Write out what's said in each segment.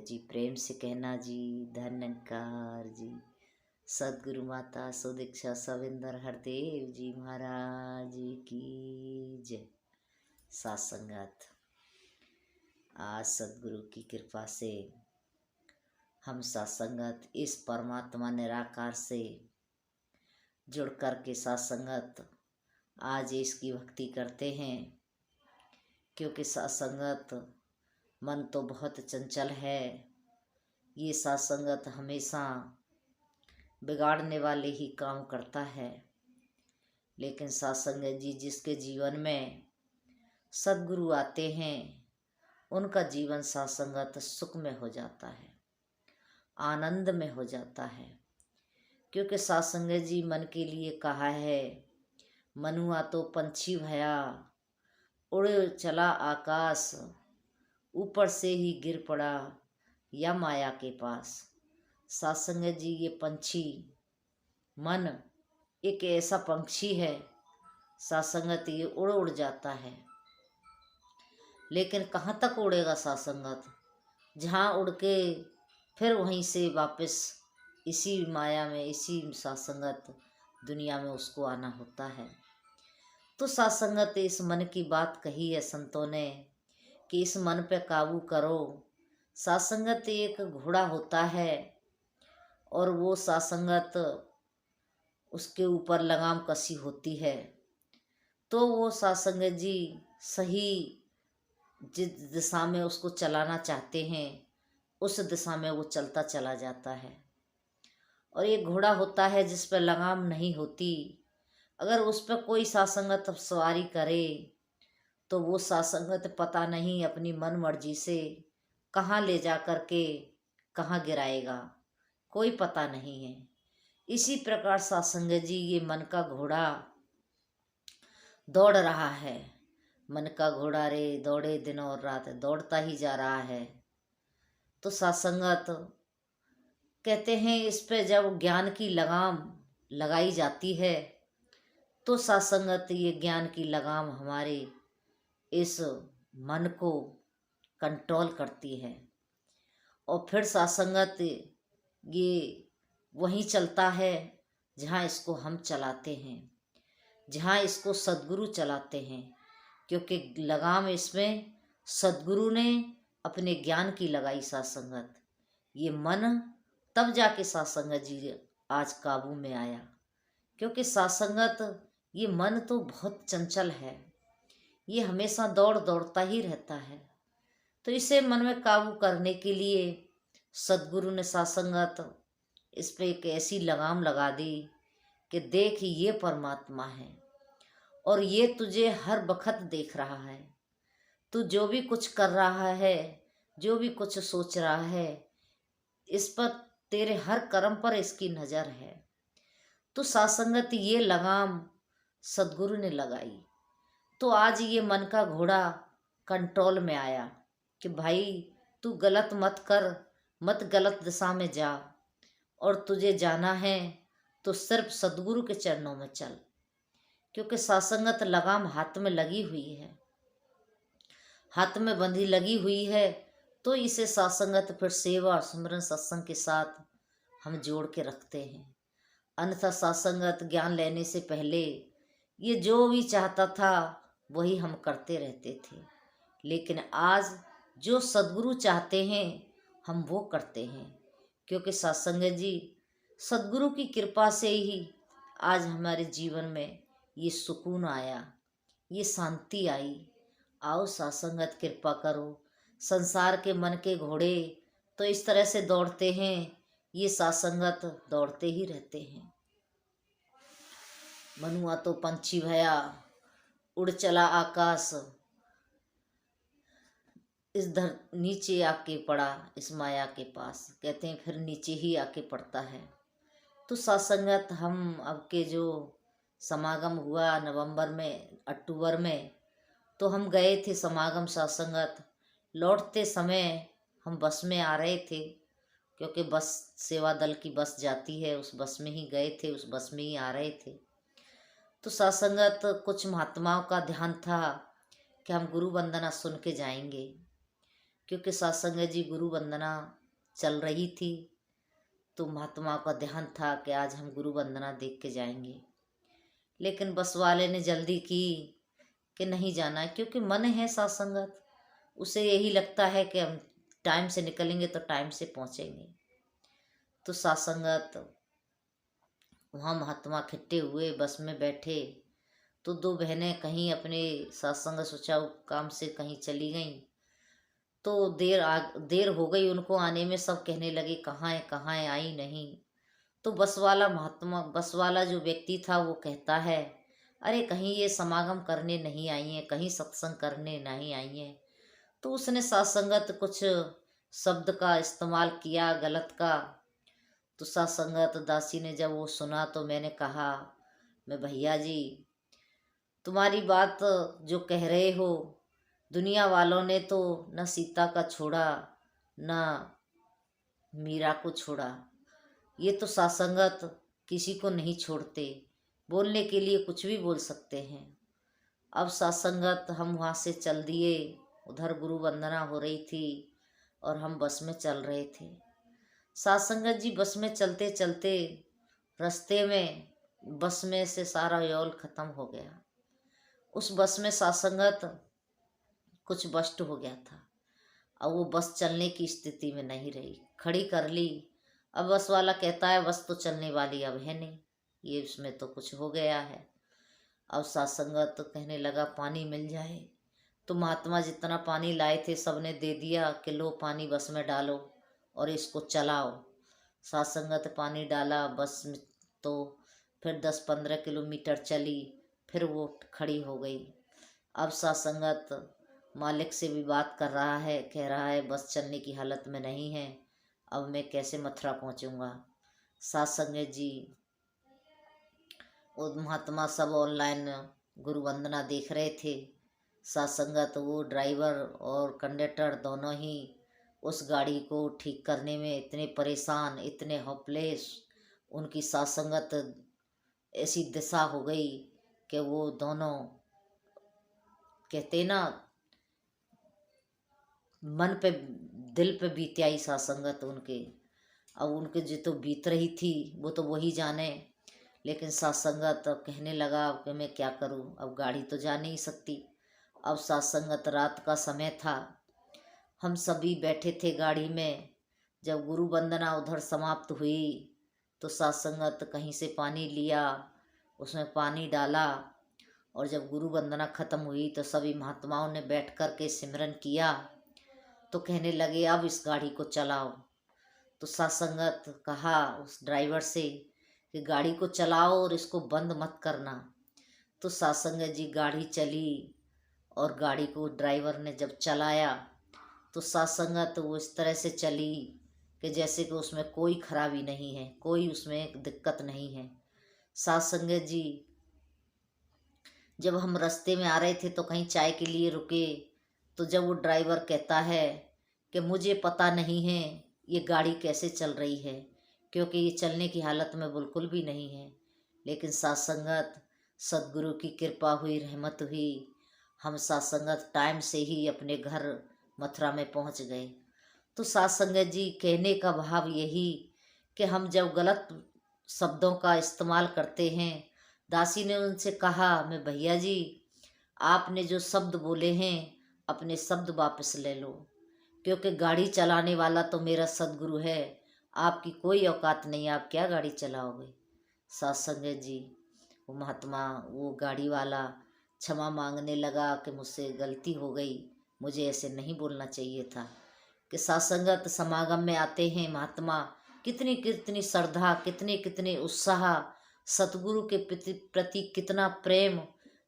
जी, प्रेम से कहना जी, धन्यकार जी। सदगुरु माता सुदीक्षा सविंदर हरदेव जी महाराज की जय। सत्संगत, आज सदगुरु की कृपा से हम सत्संगत इस परमात्मा निराकार से जुड़ कर के सत्संगत आज इसकी भक्ति करते हैं, क्योंकि सत्संगत मन तो बहुत चंचल है। ये सत्संगत हमेशा बिगाड़ने वाले ही काम करता है, लेकिन सत्संगत जी जिसके जीवन में सदगुरु आते हैं उनका जीवन सत्संगत सुख में हो जाता है, आनंद में हो जाता है। क्योंकि सत्संगत जी मन के लिए कहा है, मनुआ तो पंछी भया, उड़ चला आकाश, ऊपर से ही गिर पड़ा या माया के पास। सत्संगत जी ये पंछी मन एक ऐसा पंछी है, सत्संगत ये उड़ उड़ जाता है, लेकिन कहाँ तक उड़ेगा सत्संगत? जहाँ उड़ के फिर वहीं से वापस इसी माया में, इसी सत्संगत दुनिया में उसको आना होता है। तो सत्संगत इस मन की बात कही है संतों ने कि इस मन पे काबू करो। सत्संगत एक घोड़ा होता है और वो सत्संगत उसके ऊपर लगाम कसी होती है, तो वो सत्संगत जी सही जिस दिशा में उसको चलाना चाहते हैं उस दिशा में वो चलता चला जाता है। और एक घोड़ा होता है जिस पर लगाम नहीं होती, अगर उस पर कोई सत्संगत सवारी करे तो वो सत्संगत पता नहीं अपनी मन मर्जी से कहाँ ले जा कर के कहाँ गिराएगा, कोई पता नहीं है। इसी प्रकार सत्संगत जी ये मन का घोड़ा दौड़ रहा है। मन का घोड़ा रे दौड़े दिन और रात, दौड़ता ही जा रहा है। तो सत्संगत कहते हैं इस पे जब ज्ञान की लगाम लगाई जाती है तो सत्संगत ये ज्ञान की लगाम हमारे इस मन को कंट्रोल करती है, और फिर सत्संगत ये वहीं चलता है जहाँ इसको हम चलाते हैं, जहाँ इसको सदगुरु चलाते हैं। क्योंकि लगाम इसमें सदगुरु ने अपने ज्ञान की लगाई सत्संगत। ये मन तब जाके सत्संगत जी आज काबू में आया, क्योंकि सत्संगत ये मन तो बहुत चंचल है, ये हमेशा दौड़ता ही रहता है। तो इसे मन में काबू करने के लिए सदगुरु ने सत्संगत इस पे एक ऐसी लगाम लगा दी कि देख ये परमात्मा है और ये तुझे हर वक्त देख रहा है। तू जो भी कुछ कर रहा है, जो भी कुछ सोच रहा है, इस पर तेरे हर कर्म पर इसकी नज़र है। तो सत्संगत ये लगाम सदगुरु ने लगाई, तो आज ये मन का घोड़ा कंट्रोल में आया कि भाई तू गलत मत कर, मत गलत दिशा में जा, और तुझे जाना है तो सिर्फ सदगुरु के चरणों में चल। क्योंकि सत्संगत लगाम हाथ में लगी हुई है, हाथ में बंधी लगी हुई है, तो इसे सत्संगत फिर सेवा सुमरन सत्संग के साथ हम जोड़ के रखते हैं। अन्यथा सत्संगत ज्ञान लेने से पहले ये जो भी चाहता था वही हम करते रहते थे, लेकिन आज जो सदगुरु चाहते हैं हम वो करते हैं। क्योंकि सत्संगत जी सदगुरु की कृपा से ही आज हमारे जीवन में ये सुकून आया, ये शांति आई। आओ सत्संगत कृपा करो। संसार के मन के घोड़े तो इस तरह से दौड़ते हैं, ये सत्संगत दौड़ते ही रहते हैं। मनुआ तो पंछी भया, उड़ चला आकाश, इस धर नीचे आके पड़ा इस माया के पास। कहते हैं फिर नीचे ही आके पड़ता है। तो सत्संगत हम अब के जो समागम हुआ नवंबर में, अक्टूबर में, तो हम गए थे समागम सत्संगत। लौटते समय हम बस में आ रहे थे, क्योंकि बस सेवा दल की बस जाती है, उस बस में ही गए थे, उस बस में ही आ रहे थे। तो सत्संगत कुछ महात्माओं का ध्यान था कि हम गुरु वंदना सुन के जाएंगे। क्योंकि सत्संग जी गुरु वंदना चल रही थी, तो महात्मा का ध्यान था कि आज हम गुरु वंदना देख के जाएंगे। लेकिन बस वाले ने जल्दी की कि नहीं जाना है, क्योंकि मन है सत्संगत, उसे यही लगता है कि हम टाइम से निकलेंगे तो टाइम से पहुंचेंगे। तो सत्संगत वहाँ महात्मा इकट्ठे हुए, बस में बैठे, तो दो बहनें कहीं अपने सत्संग सुचाऊ काम से कहीं चली गईं। तो देर हो गई उनको आने में। सब कहने लगे कहाँ है, आई नहीं। तो बस वाला जो व्यक्ति था वो कहता है, अरे कहीं ये समागम करने नहीं आई हैं, कहीं सत्संग करने नहीं आई हैं। तो उसने सत्संगत कुछ शब्द का इस्तेमाल किया गलत का। तो सत्संगत दासी ने जब वो सुना तो मैंने कहा, मैं भैया जी तुम्हारी बात जो कह रहे हो, दुनिया वालों ने तो न सीता का छोड़ा न मीरा को छोड़ा, ये तो सत्संगत किसी को नहीं छोड़ते, बोलने के लिए कुछ भी बोल सकते हैं। अब सत्संगत हम वहाँ से चल दिए, उधर गुरु वंदना हो रही थी और हम बस में चल रहे थे। सत्संगत जी बस में चलते चलते रास्ते में बस में से सारा यौल खत्म हो गया। उस बस में सत्संगत कुछ बस्ट हो गया था। अब वो बस चलने की स्थिति में नहीं रही, खड़ी कर ली। अब बस वाला कहता है बस तो चलने वाली अब है नहीं, ये उसमें तो कुछ हो गया है। अब सत्संगत तो कहने लगा पानी मिल जाए। तो महात्मा जितना पानी लाए थे सबने दे दिया कि लो पानी बस में डालो और इसको चलाओ। सत्संगत पानी डाला बस में, तो फिर 10-15 किलोमीटर चली, फिर वो खड़ी हो गई। अब सत्संगत मालिक से भी बात कर रहा है, कह रहा है बस चलने की हालत में नहीं है, अब मैं कैसे मथुरा पहुंचूंगा। सत्संगत जी और महात्मा सब ऑनलाइन गुरु वंदना देख रहे थे। सत्संगत वो ड्राइवर और कंडक्टर दोनों ही उस गाड़ी को ठीक करने में इतने परेशान, इतने होपलेस, उनकी सत्संगत ऐसी दिशा हो गई कि वो दोनों कहते ना मन पे दिल पे बीत आई सत्संगत उनके। अब उनके जो तो बीत रही थी वो तो वही जाने। लेकिन सत्संगत अब कहने लगा कि मैं क्या करूं, अब गाड़ी तो जा नहीं सकती। अब सत्संगत रात का समय था, हम सभी बैठे थे गाड़ी में। जब गुरु वंदना उधर समाप्त हुई तो सत्संगत कहीं से पानी लिया, उसमें पानी डाला, और जब गुरु वंदना खत्म हुई तो सभी महात्माओं ने बैठ कर के सिमरन किया। तो कहने लगे अब इस गाड़ी को चलाओ। तो सत्संगत कहा उस ड्राइवर से कि गाड़ी को चलाओ और इसको बंद मत करना। तो सत्संगत जी गाड़ी चली और गाड़ी को ड्राइवर ने जब चलाया तो सत्संगत वो इस तरह से चली कि जैसे कि उसमें कोई खराबी नहीं है, कोई उसमें दिक्कत नहीं है। सत्संगत जी जब हम रास्ते में आ रहे थे तो कहीं चाय के लिए रुके, तो जब वो ड्राइवर कहता है कि मुझे पता नहीं है ये गाड़ी कैसे चल रही है, क्योंकि ये चलने की हालत में बिल्कुल भी नहीं है। लेकिन सत्संगत सदगुरु की कृपा हुई, रहमत हुई, हम सत्संगत टाइम से ही अपने घर मथुरा में पहुंच गए। तो सत्संगत जी कहने का भाव यही कि हम जब गलत शब्दों का इस्तेमाल करते हैं, दासी ने उनसे कहा, मैं भैया जी आपने जो शब्द बोले हैं अपने शब्द वापस ले लो, क्योंकि गाड़ी चलाने वाला तो मेरा सदगुरु है, आपकी कोई औकात नहीं, आप क्या गाड़ी चलाओगे। सत्संगत जी वो महात्मा वो गाड़ी वाला क्षमा मांगने लगा कि मुझसे गलती हो गई, मुझे ऐसे नहीं बोलना चाहिए था। कि सत्संगत समागम में आते हैं महात्मा, कितनी कितनी श्रद्धा, कितने कितने उत्साह, सतगुरु के प्रति कितना प्रेम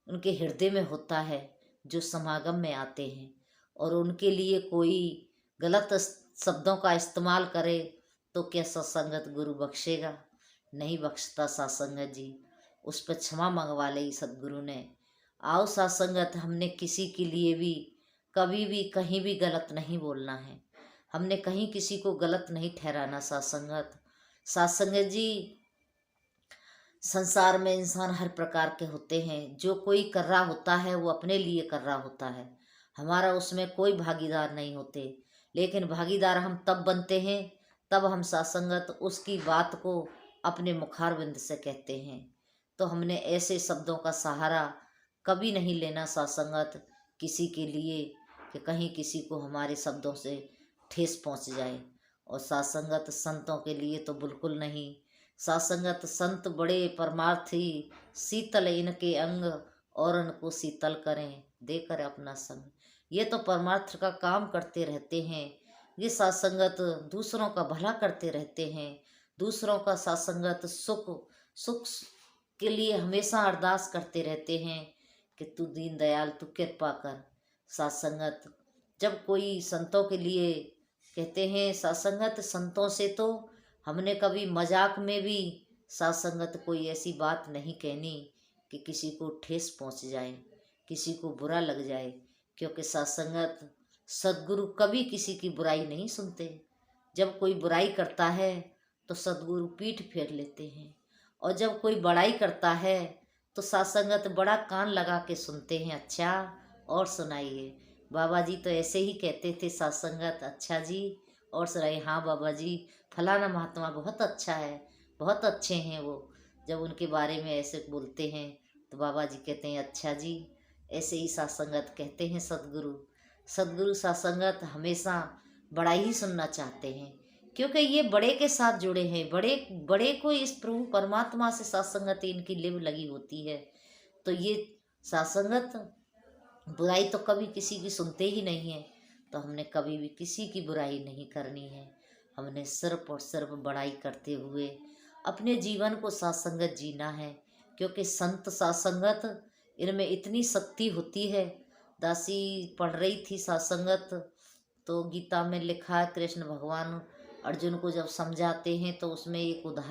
उनके हृदय में होता है जो समागम में आते हैं। और उनके लिए कोई गलत शब्दों का इस्तेमाल करे तो क्या सत्संगत गुरु बख्शेगा? नहीं बख्शता सत्संगत जी, उस पर क्षमा मंगवा ली सदगुरु ने। आओ सत्संगत, हमने किसी के लिए भी कभी भी कहीं भी गलत नहीं बोलना है, हमने कहीं किसी को गलत नहीं ठहराना। सत्संगत सत्संगत जी संसार में इंसान हर प्रकार के होते हैं, जो कोई कर रहा होता है वो अपने लिए कर रहा होता है, हमारा उसमें कोई भागीदार नहीं होते। लेकिन भागीदार हम तब बनते हैं तब हम सत्संगत उसकी बात को अपने मुखारबिंद से कहते हैं। तो हमने ऐसे शब्दों का सहारा कभी नहीं लेना सत्संगत किसी के लिए कि कहीं किसी को हमारे शब्दों से ठेस पहुंच जाए। और सत्संगत संतों के लिए तो बिल्कुल नहीं। सत्संगत संत बड़े परमार्थी, शीतल इनके अंग और इनको शीतल करें देकर अपना संग। ये तो परमार्थ का काम करते रहते हैं। ये सत्संगत दूसरों का भला करते रहते हैं। दूसरों का सत्संगत सुख सुख के लिए हमेशा अरदास करते रहते हैं कि तू दीन दयाल तू कृपा कर। सत्संगत जब कोई संतों के लिए कहते हैं सत्संगत संतों से तो हमने कभी मजाक में भी सत्संगत कोई ऐसी बात नहीं कहनी कि किसी को ठेस पहुंच जाए, किसी को बुरा लग जाए। क्योंकि सत्संगत सद्गुरु कभी किसी की बुराई नहीं सुनते। जब कोई बुराई करता है तो सद्गुरु पीठ फेर लेते हैं, और जब कोई बड़ाई करता है तो सत्संगत बड़ा कान लगा के सुनते हैं। अच्छा और सुनाइए। बाबा जी तो ऐसे ही कहते थे सत्संगत अच्छा जी और सुनाइए। हाँ बाबा जी फलाना महात्मा बहुत अच्छा है, बहुत अच्छे हैं वो। जब उनके बारे में ऐसे बोलते हैं तो बाबा जी कहते हैं अच्छा जी। ऐसे ही सत्संगत कहते हैं सद्गुरु। सद्गुरु सत्संगत हमेशा बड़ा ही सुनना चाहते हैं, क्योंकि ये बड़े के साथ जुड़े हैं। बड़े बड़े को इस प्रभु परमात्मा से सत्संगत इनकी लिव लगी होती है। तो ये सत्संगत बुराई तो कभी किसी की सुनते ही नहीं है। तो हमने कभी भी किसी की बुराई नहीं करनी है। हमने सिर्फ और सिर्फ बड़ाई करते हुए अपने जीवन को सत्संगत जीना है। क्योंकि संत सत्संगत इनमें इतनी शक्ति होती है। दासी पढ़ रही थी सत्संगत, तो गीता में लिखा है कृष्ण भगवान अर्जुन को जब समझाते हैं तो उसमें एक उदाहरण